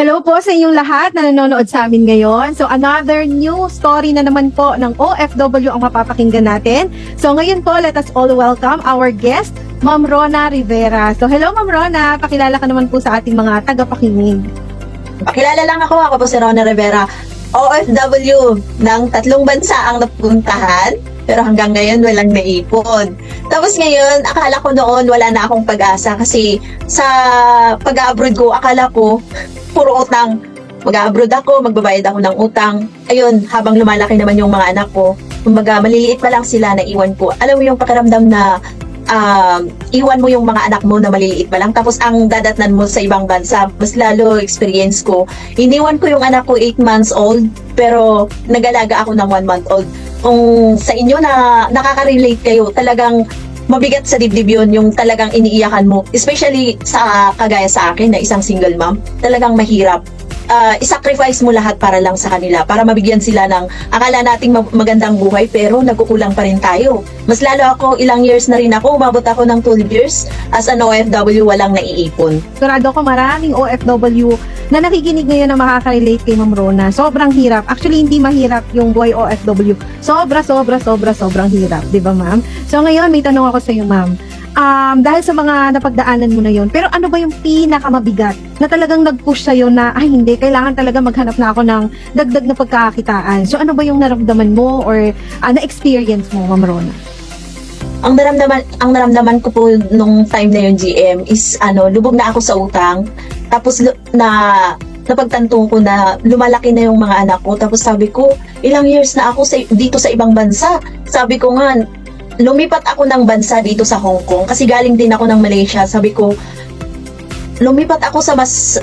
Hello po sa inyong lahat na nanonood sa amin ngayon. So another new story na naman po ng OFW ang mapapakinggan natin. So ngayon po, let us all welcome our guest, Ma'am Rona Rivera. So hello Ma'am Rona, pakilala ka naman po sa ating mga tagapakinig. Pakilala lang ako po si Rona Rivera. OFW ng 3 bansa ang napuntahan, pero hanggang ngayon walang naipon. Tapos ngayon, akala ko noon wala na akong pag-asa kasi sa pag-abroad ko, akala ko puro utang. Mag-abroad ako, magbabayad ako ng utang. Ayun, habang lumalaki naman yung mga anak ko, kumbaga maliliit pa lang sila na iwan ko. Alam mo yung pakiramdam na iwan mo yung mga anak mo na maliliit pa lang, tapos ang dadatnan mo sa ibang bansa. Mas lalo experience ko, iniwan ko yung anak ko 8 months old, pero nagalaga ako ng 1 month old. Kung sa inyo na nakaka-relate kayo, talagang mabigat sa dibdib yun, yung talagang iniiyakan mo, especially sa kagaya sa akin na isang single mom. Talagang mahirap. I-sacrifice mo lahat para lang sa kanila, para mabigyan sila ng akala nating magandang buhay, pero nagkukulang pa rin tayo. Mas lalo ako, ilang years na rin ako, umabot ako ng 12 years as an OFW, walang naiipon. Sigurado ko maraming OFW na nakikinig ngayon na makaka-relate kay Ma'am Rona. Sobrang hirap. Actually, hindi mahirap yung buhay OFW. Sobrang hirap. Di ba, Ma'am? So ngayon, may tanong ako sa iyo, Ma'am. Dahil sa mga napagdaanan mo na yon, pero ano ba yung pinakamabigat na talagang nag-push sa'yo na, ay hindi, kailangan talaga maghanap na ako ng dagdag na pagkakakitaan? So ano ba yung naramdaman mo or na-experience mo, Ma'am Rona? Ang naramdaman ko po nung time na yung GM is lubog na ako sa utang. Tapos napagtanto ko na lumalaki na yung mga anak ko. Tapos sabi ko, ilang years na ako dito sa ibang bansa. Sabi ko nga, lumipat ako ng bansa dito sa Hong Kong kasi galing din ako ng Malaysia. Sabi ko, lumipat ako sa mas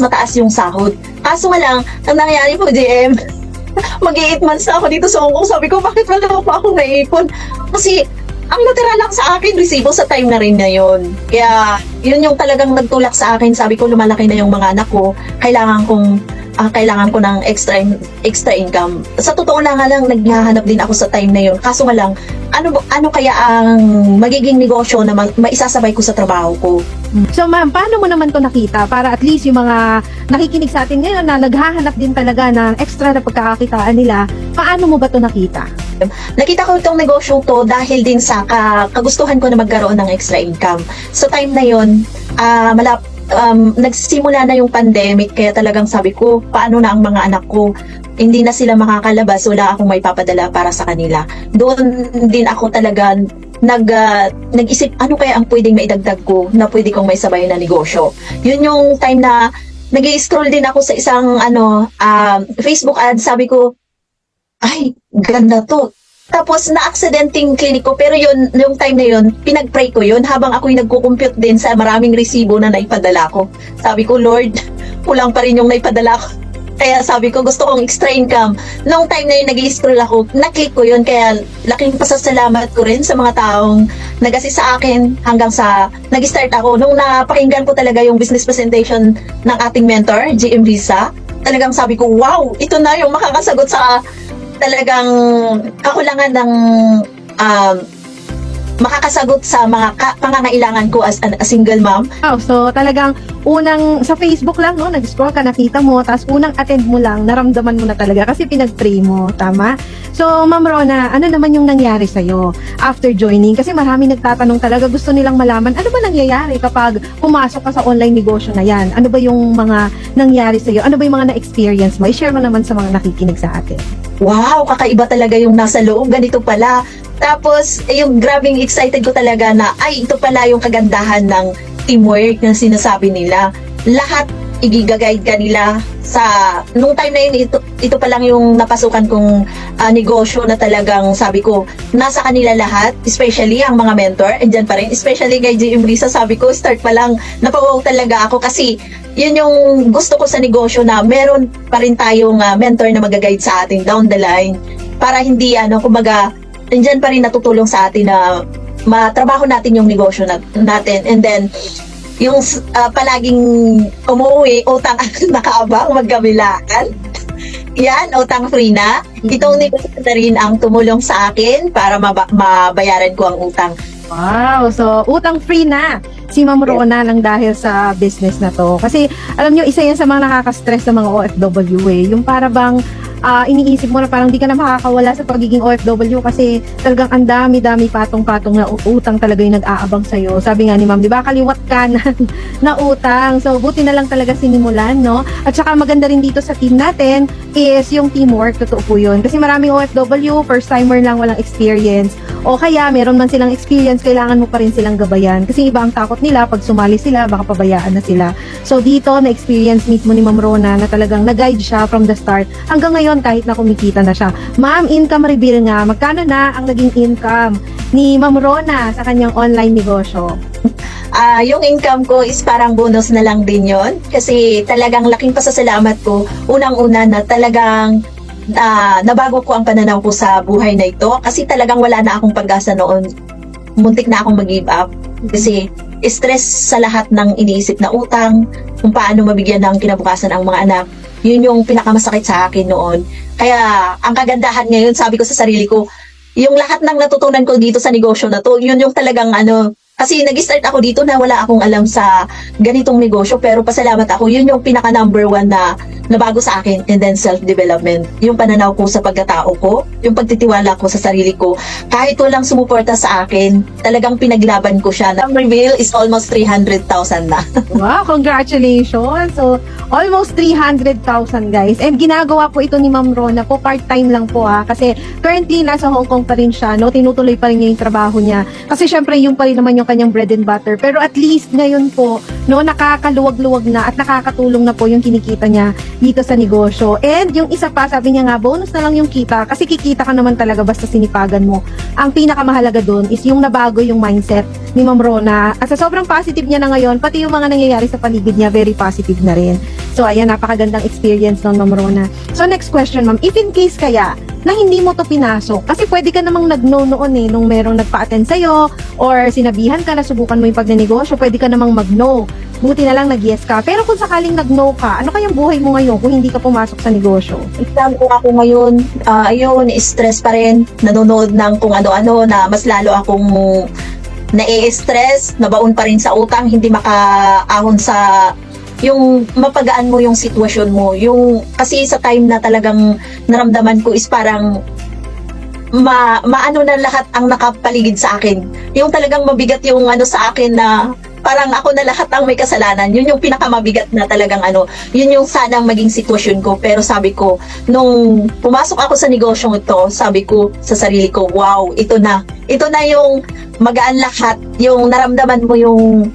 mataas yung sahod. Kaso nga lang, ang nangyari po, GM, mag-8 months na ako dito sa Hong Kong. Sabi ko, bakit wala pa akong naipon? Kasi ang natira lang sa akin, resibo sa time na rin na yun. Kaya, yun yung talagang nagtulak sa akin. Sabi ko, lumalaki na yung mga anak ko. Kailangan ko ng extra income. Sa totoo lang naghahanap din ako sa time na yun. Kaso nga lang, ano kaya ang magiging negosyo na maisasabay ko sa trabaho ko? So ma'am, paano mo naman to nakita para at least yung mga nakikinig sa atin ngayon na naghahanap din talaga ng extra na pagkakakitaan nila, paano mo ba to nakita? Nakita ko itong negosyo to dahil din sa kagustuhan ko na magkaroon ng extra income. Sa time na yun, nagsimula na yung pandemic, kaya talagang sabi ko, paano na ang mga anak ko? Hindi na sila makakalabas, wala akong may papadala para sa kanila. Doon din ako talaga nag-isip, ano kaya ang pwedeng maidagdag ko na pwede kong may sabay na negosyo. Yun yung time na nag-i-scroll din ako sa isang Facebook ad, sabi ko, ay, ganda to. Tapos na-accidenting clinic ko, pero yung time na yun, pinag-pray ko yun habang ako'y nagko-compute din sa maraming resibo na naipadala ko. Sabi ko, Lord, kulang pa rin yung naipadala ko. Kaya sabi ko, gusto kong extra income. Nung time na yun, nag-i-scroll ako, na-click ko yun, kaya laking pasasalamat ko rin sa mga taong nag-assist sa akin hanggang sa nag-start ako. Nung napakinggan ko talaga yung business presentation ng ating mentor, GM Visa, talagang sabi ko, wow, ito na yung makakasagot sa talagang kakulangan ng makakasagot sa mga pangangailangan ko as a single mom. Wow, so talagang unang sa Facebook lang, no, nag-scroll ka, nakita mo, tapos unang attend mo lang, naramdaman mo na talaga kasi pinag-pray mo, tama? So, Ma'am Rona, ano naman yung nangyari sa'yo after joining? Kasi marami nagtatanong talaga, gusto nilang malaman, ano ba nangyayari kapag pumasok ka sa online negosyo na yan? Ano ba yung mga nangyari sa'yo? Ano ba yung mga na-experience mo? I-share mo naman sa mga nakikinig sa atin. Wow, kakaiba talaga yung nasa loob, ganito pala. Tapos, yung grabing excited ko talaga na, ay, ito pala yung kagandahan ng teamwork na sinasabi nila. Lahat i-guide ka nila sa, nung time na yun, ito pa lang yung napasukan kong negosyo na talagang sabi ko, nasa kanila lahat, especially ang mga mentor, andyan pa rin, especially kay GM Risa, sabi ko, start pa lang, napawaw talaga ako kasi yun yung gusto ko sa negosyo na meron pa rin tayong mentor na mag-guide sa atin down the line para hindi, kumbaga, andyan pa rin natutulong sa atin na matrabaho natin yung negosyo natin. And then, yung palaging umuwi, utang nakaabang, magkabilaan. Yan, utang free na. Itong negosyo na rin ang tumulong sa akin para mabayaran ko ang utang. Wow, so utang free na. si Ma'am Rona lang dahil sa business na to. Kasi alam nyo, isa yan sa mga nakaka-stress sa mga OFW yung para bang iniisip mo na parang di ka na makakawala sa pagiging OFW kasi talagang ang dami-dami patong-patong na utang talaga yung nag-aabang sa'yo. Sabi nga ni Ma'am, di ba, kaliwat kanan na utang. So, buti na lang talaga sinimulan, no? At saka maganda rin dito sa team natin is yung teamwork, totoo po yun. Kasi maraming OFW, first timer lang, walang experience. O kaya, meron man silang experience, kailangan mo pa rin silang gabayan. Kasi iba ang takot nila, pag sumali sila, baka pabayaan na sila. So, dito, na-experience mismo ni Ma'am Rona na talagang nag-guide siya from the start. Hanggang ngayon, kahit na kumikita na siya. Ma'am, income reveal nga. Magkano na ang naging income ni Ma'am Rona sa kanyang online negosyo? Yung income ko is parang bonus na lang din yon. Kasi talagang laking pasasalamat ko. Unang-una na talagang nabago ko ang pananaw ko sa buhay na ito. Kasi talagang wala na akong pag-asa noon. Muntik na akong mag-give up. Kasi stress sa lahat ng iniisip na utang, kung paano mabigyan ng kinabukasan ang mga anak. Yun yung pinakamasakit sa akin noon. Kaya ang kagandahan ngayon, sabi ko sa sarili ko, yung lahat ng natutunan ko dito sa negosyo na to, yun yung talagang kasi nag-start ako dito na wala akong alam sa ganitong negosyo, pero pasalamat ako, yun yung pinaka number one na nabago sa akin, and then self-development. Yung pananaw ko sa pagkatao ko, yung pagtitiwala ko sa sarili ko, kahit walang sumuporta sa akin, talagang pinaglaban ko siya. Ang reveal is almost 300,000 na. Wow, congratulations! So, almost 300,000 guys. And ginagawa po ito ni Ma'am Rona po, part-time lang po kasi currently nasa Hong Kong pa rin siya, no? Tinutuloy pa rin niya yung trabaho niya. Kasi syempre yung pa rin naman yung kanyang bread and butter. Pero at least ngayon po, no, nakakaluwag-luwag na at nakakatulong na po yung kinikita niya dito sa negosyo. And yung isa pa, sabi niya nga, bonus na lang yung kita kasi kikita ka naman talaga basta sinipagan mo. Ang pinakamahalaga doon is yung nabago yung mindset ni Ma'am Rona. At sa sobrang positive niya na ngayon, pati yung mga nangyayari sa paligid niya, very positive na rin. So, ayan, napakagandang experience ng Ma'am Rona. So, next question, Ma'am. If in case kaya na hindi mo to pinasok, kasi pwede ka namang nag-no noon nung merong nagpa-attend sa'yo or sinabihan ka na subukan mo yung pagnenegosyo, pwede ka namang mag-no. Buti na lang nag-yes ka. Pero kung sakaling nag-no ka, ano kayang buhay mo ngayon kung hindi ka pumasok sa negosyo? Exam ko ako ngayon, ayun, stress pa rin, nanonood ng kung ano-ano na mas lalo akong na-stress, nabaon pa rin sa utang, hindi makaahon sa yung mapagaan mo yung sitwasyon mo. Yung kasi sa time na talagang naramdaman ko is parang maano na lahat ang nakapaligid sa akin. Yung talagang mabigat yung sa akin na parang ako na lahat ang may kasalanan. Yun yung pinakamabigat na talagang yun yung sanang maging sitwasyon ko. Pero sabi ko, nung pumasok ako sa negosyong ito, sabi ko sa sarili ko, wow, ito na yung magaan lahat. Yung naramdaman mo yung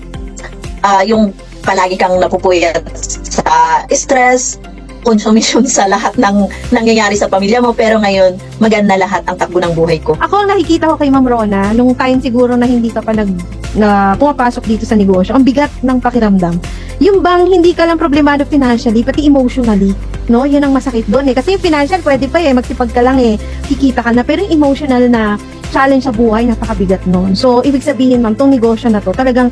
palagi kang napupuyat sa stress, consumption sa lahat ng nangyayari sa pamilya mo, pero ngayon, maganda lahat ang takbo ng buhay ko. Ako ang nakikita ko kay Ma'am Rona, nung time siguro na hindi ka pa pumapasok dito sa negosyo, ang bigat ng pakiramdam. Yung bang hindi ka lang problemado financially, pati emotionally, no? Yun ang masakit doon Kasi yung financial, pwede pa magsipag ka lang kikita ka na, pero yung emotional na challenge sa buhay, napakabigat noon. So, ibig sabihin, ma'am, tong negosyo na to, talagang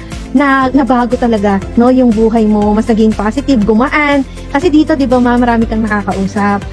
nabago talaga, no, yung buhay mo, mas naging positive, gumaan. Kasi dito, di ba, ma'am, marami kang nakakausap,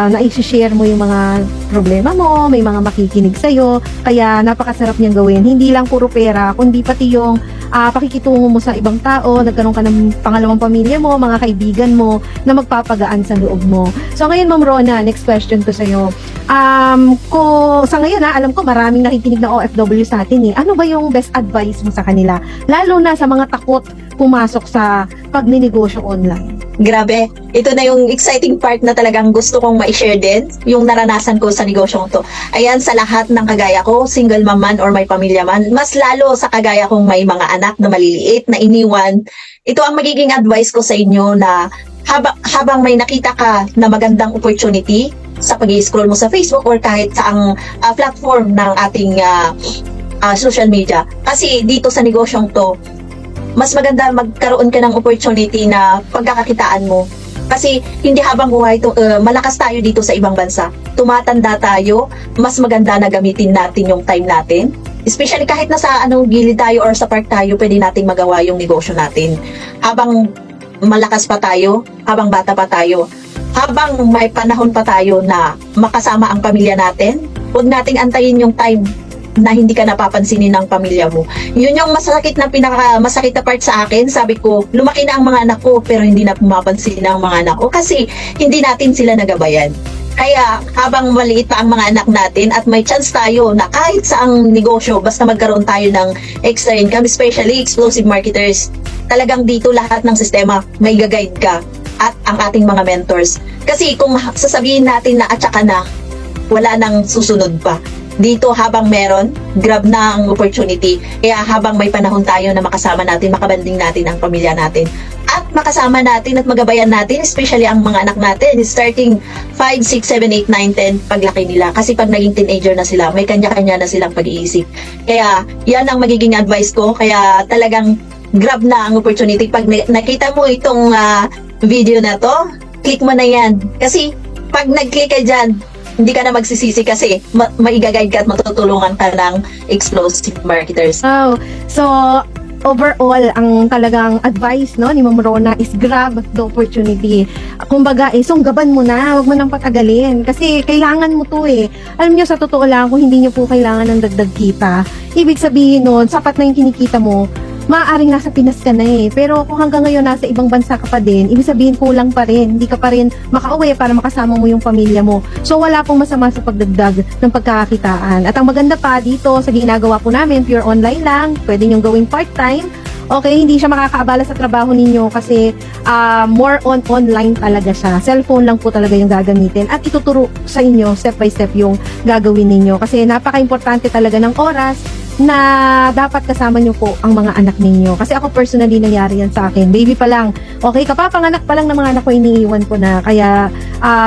na-share mo yung mga problema mo, may mga makikinig sa'yo, kaya napakasarap niyang gawin. Hindi lang puro pera, kundi pati yung pakikitungo mo sa ibang tao, nagkaroon ka ng pangalawang pamilya mo, mga kaibigan mo, na magpapagaan sa loob mo. So, ngayon, Ma'am Rona, next question to sa'yo. Sa ngayon, alam ko maraming nakikinig na OFW sa atin Ano ba yung best advice mo sa kanila? Lalo na sa mga takot pumasok sa pagninegosyo online. Grabe, ito na yung exciting part na talagang gusto kong ma-share din, yung naranasan ko sa negosyong to. Ayan, sa lahat ng kagaya ko, single mom man or may pamilya man, mas lalo sa kagaya kong may mga anak na maliliit, na iniwan, ito ang magiging advice ko sa inyo na habang may nakita ka na magandang opportunity sa pag-i-scroll mo sa Facebook or kahit saang platform ng ating social media. Kasi dito sa negosyong to, mas maganda magkaroon ka ng opportunity na pagkakakitaan mo. Kasi hindi habang buhay, malakas tayo dito sa ibang bansa. Tumatanda tayo, mas maganda na gamitin natin yung time natin. Especially kahit nasa gilid tayo or sa park tayo, pwede nating magawa yung negosyo natin. Habang malakas pa tayo, habang bata pa tayo, habang may panahon pa tayo na makasama ang pamilya natin, huwag nating antayin yung time na hindi ka napapansinin ng pamilya mo. Yun yung masakit na masakit na part sa akin. Sabi ko, lumaki na ang mga anak ko pero hindi na pumapansin ng mga anak ko kasi hindi natin sila nagabayan. Kaya habang maliit pa ang mga anak natin at may chance tayo na kahit saang negosyo, basta magkaroon tayo ng extra income, especially explosive marketers, talagang dito lahat ng sistema may guide ka at ang ating mga mentors. Kasi kung sasabihin natin na atsa ka na, wala nang susunod pa. Dito habang meron, grab na ang opportunity. Kaya habang may panahon tayo na makasama natin, makabanding natin ang pamilya natin. At makasama natin at magabayan natin, especially ang mga anak natin, starting 5, 6, 7, 8, 9, 10, paglaki nila. Kasi pag naging teenager na sila, may kanya-kanya na silang pag-iisip. Kaya yan ang magiging advice ko. Kaya talagang grab na ang opportunity. Pag nakita mo itong video na to, click mo na yan. Kasi pag nag-click ka dyan, hindi ka na magsisisi kasi maigagayad ka at matutulungan ka ng explosive marketers. Wow. So, overall, ang talagang advice no ni Ma'am Rona is grab the opportunity. Kumbaga, sunggaban mo na, wag mo nang patagalin kasi kailangan mo to eh. Alam niyo, sa totoo lang, kung hindi niyo po kailangan ng dagdag kita, ibig sabihin nun, sapat na yung kinikita mo, maaaring nasa Pinas ka na eh. Pero kung hanggang ngayon nasa ibang bansa ka pa din, ibig sabihin kulang pa rin. Hindi ka pa rin makauwi para makasama mo yung pamilya mo. So wala pong masama sa pagdagdag ng pagkakakitaan. At ang maganda pa dito sa ginagawa po namin, pure online lang, pwede nyo gawing part-time. Okay, hindi siya makakaabala sa trabaho ninyo kasi more on online talaga siya. Cellphone lang po talaga yung gagamitin at ituturo sa inyo step by step yung gagawin ninyo. Kasi napaka-importante talaga ng oras na dapat kasama nyo po ang mga anak ninyo. Kasi ako personally nangyari yan sa akin. Baby pa lang. Okay, kapapanganak pa lang ng mga anak ko, iniiwan ko na. Kaya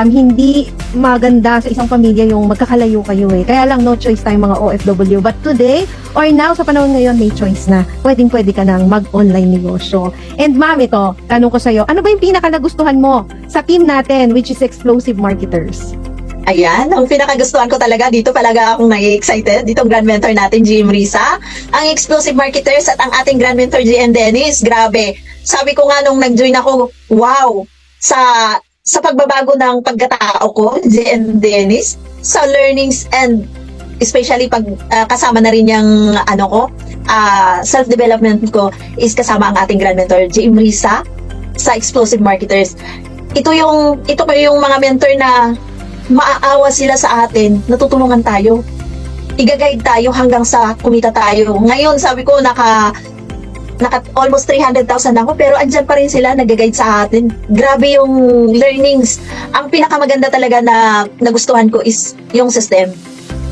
hindi maganda sa isang pamilya yung magkakalayo kayo eh. Kaya lang no choice tayong mga OFW. But today, or now, sa panahon ngayon, may choice na. Pwede ka nang mag-online negosyo. And ma'am, ito, tanong ko sa'yo, ano ba yung pinaka nagustuhan mo sa team natin, which is Explosive Marketers? Ayan, ang pinakagustuhan ko talaga, dito talaga akong nai-excited. Dito ang grand mentor natin, GM Risa, ang explosive marketers at ang ating grand mentor, GM Dennis. Grabe. Sabi ko nga nung nag-join ako, wow, sa pagbabago ng pagkatao ko, GM Dennis, sa learnings and especially pag kasama na rin yung self-development ko is kasama ang ating grand mentor, GM Risa, sa explosive marketers. Ito ko yung mga mentor na maaawa sila sa atin, natutulungan tayo. Iga-guide tayo hanggang sa kumita tayo. Ngayon, sabi ko, naka almost 300,000 ako, pero andyan pa rin sila, nag-guide sa atin. Grabe yung learnings. Ang pinakamaganda talaga na nagustuhan ko is yung system.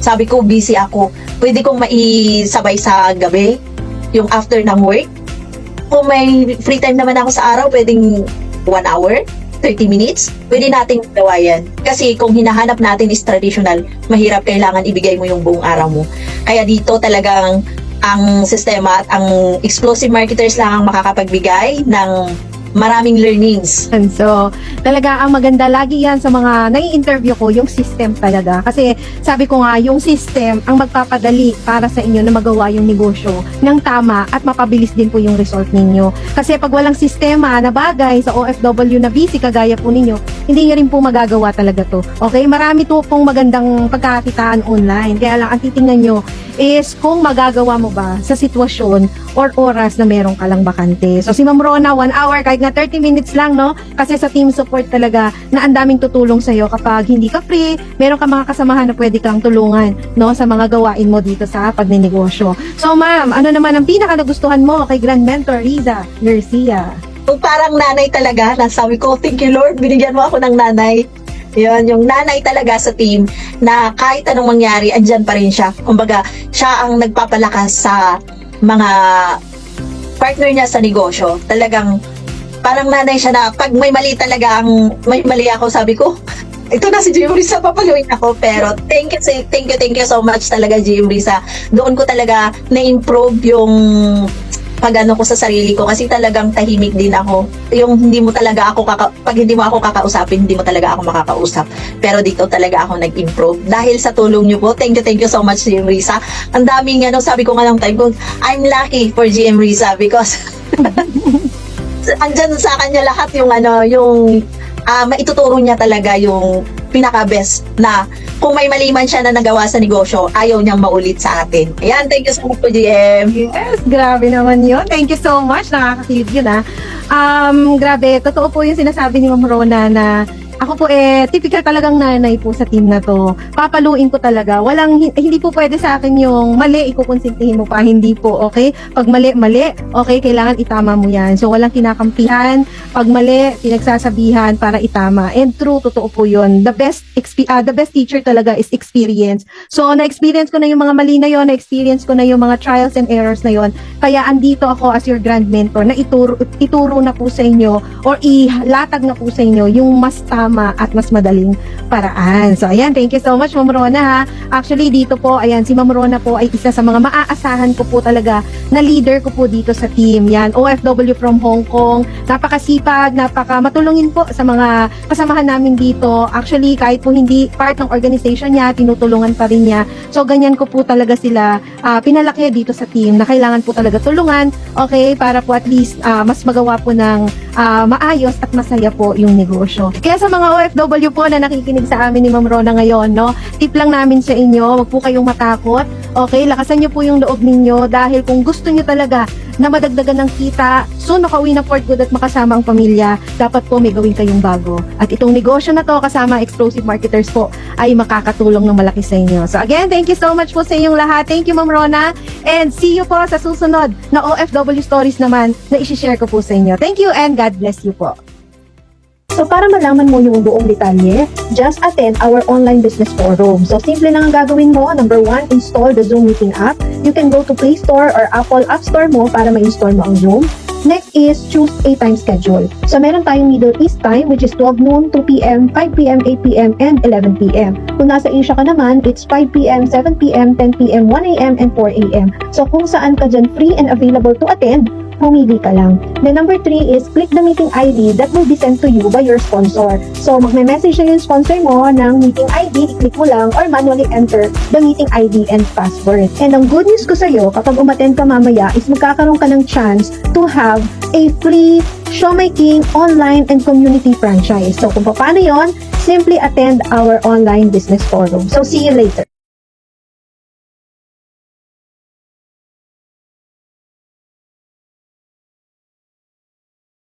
Sabi ko, busy ako. Pwede kong maisabay sa gabi, yung after ng work. Kung may free time naman ako sa araw, pwedeng 1 hour, 30 minutes, pwede nating gawa yan. Kasi kung hinahanap natin is traditional, mahirap, kailangan ibigay mo yung buong araw mo. Kaya dito talagang ang sistema at ang explosive marketers lang ang makakapagbigay ng maraming learnings. And so, talaga ang maganda lagi yan sa mga nai-interview ko, yung system talaga. Kasi sabi ko nga, yung system ang magpapadali para sa inyo na magawa yung negosyo ng tama at mapabilis din po yung result ninyo. Kasi pag walang sistema na bagay sa OFW na busy kagaya po ninyo, hindi nyo rin po magagawa talaga to. Okay? Marami to pong magandang pagkakakitaan online. Kaya lang ang titingnan nyo is kung magagawa mo ba sa sitwasyon or oras na meron ka lang bakante. So si Ma'am Rona, 1 hour, kahit nga 30 minutes lang, no? Kasi sa team support talaga na ang daming tutulong sa'yo kapag hindi ka free, meron ka mga kasamahan na pwede kang tulungan, no? Sa mga gawain mo dito sa pagnenegosyo. So ma'am, ano naman ang pinaka nagustuhan mo kay Grand Mentor Riza Garcia? Yung parang nanay talaga, nasabi ko, thank you Lord, binigyan mo ako ng nanay. Yun, yung nanay talaga sa team na kahit anong mangyari, andyan pa rin siya. Kumbaga, siya ang nagpapalakas sa mga partner niya sa negosyo. Talagang parang nanay siya na pag may mali talaga, may mali ako, sabi ko, ito na si GM Risa, papaluin ako. Pero thank you so much talaga, GM Risa. Doon ko talaga na-improve yung pag-ano ko sa sarili ko kasi talagang tahimik din ako. Yung hindi mo talaga ako pag hindi mo ako kakausapin, hindi mo talaga ako makakausap. Pero dito talaga ako nag-improve dahil sa tulong niyo po. Thank you so much, GM Risa. Ang daming sabi ko nga ng time ko, I'm lucky for GM Risa because andyan sa kanya lahat yung maituturo niya talaga yung pinaka-best na kung may mali man siya na nagawa sa negosyo, ayaw niyang maulit sa atin. Ayan, thank you so much po, GM. Yes, grabe naman yun. Thank you so much. Nakakakilig yun grabe, totoo po yung sinasabi ni Ma'am Rona na ako po typical talagang nanay po sa team na to. Papaluin ko talaga. Hindi po pwede sa akin yung mali, ikukonsintihin mo pa. Hindi po, okay? Pag mali, okay, kailangan itama mo yan. So, walang kinakampihan. Pag mali, pinagsasabihan para itama. And true, totoo po yun. The best teacher talaga is experience. So, na-experience ko na yung mga mali na yon, na-experience ko na yung mga trials and errors na yon. Kaya andito ako as your grand mentor na ituro na po sa inyo or ilatag na po sa inyo yung mas tama at mas madaling paraan. So, ayan, thank you so much, Ma'am Rona, ha. Actually, dito po, ayan, si Ma'am Rona po ay isa sa mga maaasahan ko po talaga na leader ko po dito sa team. Yan, OFW from Hong Kong. Napakasipag, matulungin po sa mga kasamahan namin dito. Actually, kahit po hindi part ng organization niya, tinutulungan pa rin niya. So, ganyan ko po talaga sila pinalaki dito sa team na kailangan po talaga tulungan, okay, para po at least mas magawa po ng maayos at masaya po yung negosyo. Kaya sa mga OFW po na nakikinig sa amin ni Ma'am Rona ngayon, no, tip lang namin sa inyo, wag po kayong matakot. Okay, lakasan niyo po yung loob ninyo dahil kung gusto niyo talaga na madagdagan ng kita, soon makauwi na for good at makasama ang pamilya, dapat po may gawin kayong bago. At itong negosyo na to kasama Explosive Marketers po ay makakatulong ng malaki sa inyo. So again, thank you so much po sa inyong lahat. Thank you, Ma'am Rona. And see you po sa susunod na OFW stories naman na isi-share ko po sa inyo. Thank you and God bless you po. So para malaman mo yung buong detalye, just attend our online business forum. So simple lang ang gagawin mo. Number 1, install the Zoom meeting app. You can go to Play Store or Apple App Store mo para ma-install mo ang Zoom. Next is choose a time schedule. So meron tayong Middle East time which is 12 noon, 2 p.m., 5 p.m., 8 p.m., and 11 p.m. Kung nasa Asia ka naman, it's 5 p.m., 7 p.m., 10 p.m., 1 a.m., and 4 a.m. So kung saan ka dyan free and available to attend, pumili ka lang. Then number 3 is click the meeting ID that will be sent to you by your sponsor. So magme-message na yung sponsor mo ng meeting ID, i-click mo lang or manually enter the meeting ID and password. And ang good news ko sa'yo, kapag umattend ka mamaya is magkakaroon ka ng chance to have a free showmaking online and community franchise. So kung paano yon, simply attend our online business forum. So see you later.